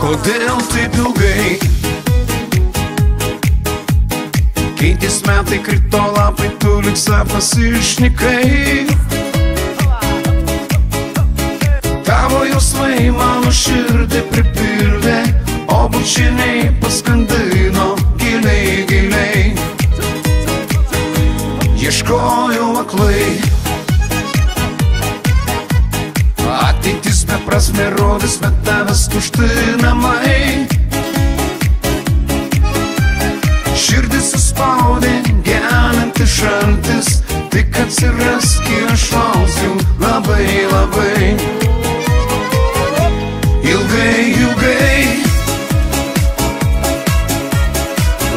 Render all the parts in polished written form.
Kodėl taip ilgai? Keitės metai, krito lapai, tu lyg sapnas išnykai. Tavo jausmai mano širdį pripildė, o bučiniai paskandino giliai, giliai. Ieškojau aklai, ateitis beprasmė rodys, bet tavęs tušti namai. Širdis suspaudė, gelinti šaltis, tik atsirask, aš lauksiu labai, labai. Ilgai, ilgai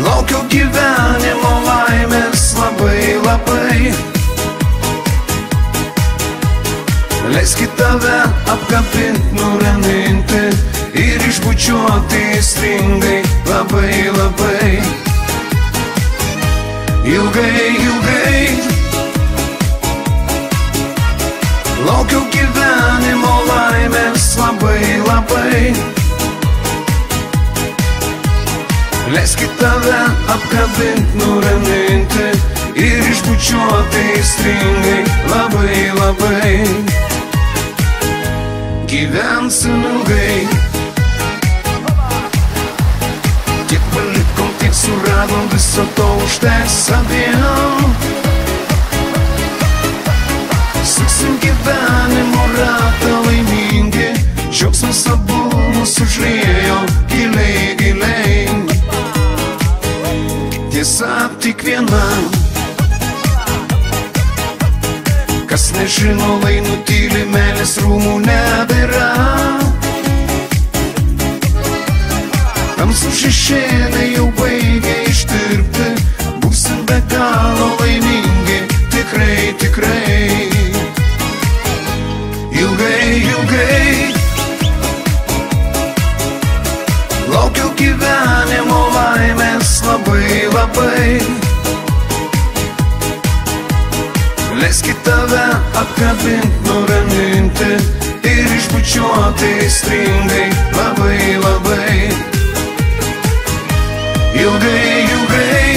laukiau gyvenimo laimės, labai, labai. Leiskit tave apkabint, nuraminti ir išbučiuoti stringai, labai, labai. Ilgai, ilgai laukiau gyvenimo laimės, labai, labai. Leiskit tave apkabint, nuraminti ir išbučiuoti stringai, labai, labai. Gyvensim ilgai, tiek palikom, tiek suradom, viso to užteks abiem. Suksim gyvenimo ratą laimingi, džiaugsmas abu mus užliejo giliai, giliai. Tiesa tik viena, kas nežino, lai nutyli, meilės rūmų nebėra. Tamsų šešėliai jau baigia ištirpti, būsim be galo laimingi, tikrai, tikrai. Ilgai, ilgai laukiau gyvenimo laimės, labai, labai. Leiskit tave apkabint, nuraminti ir išbučiuoti stringai, labai, labai. Ilgai, ilgai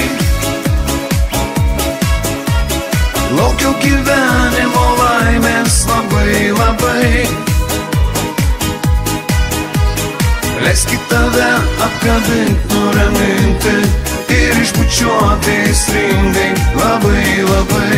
laukiau gyvenimo laimės, labai, labai. Leiskit tave apkabint, nuraminti ir išbučiuoti stringai, labai, labai.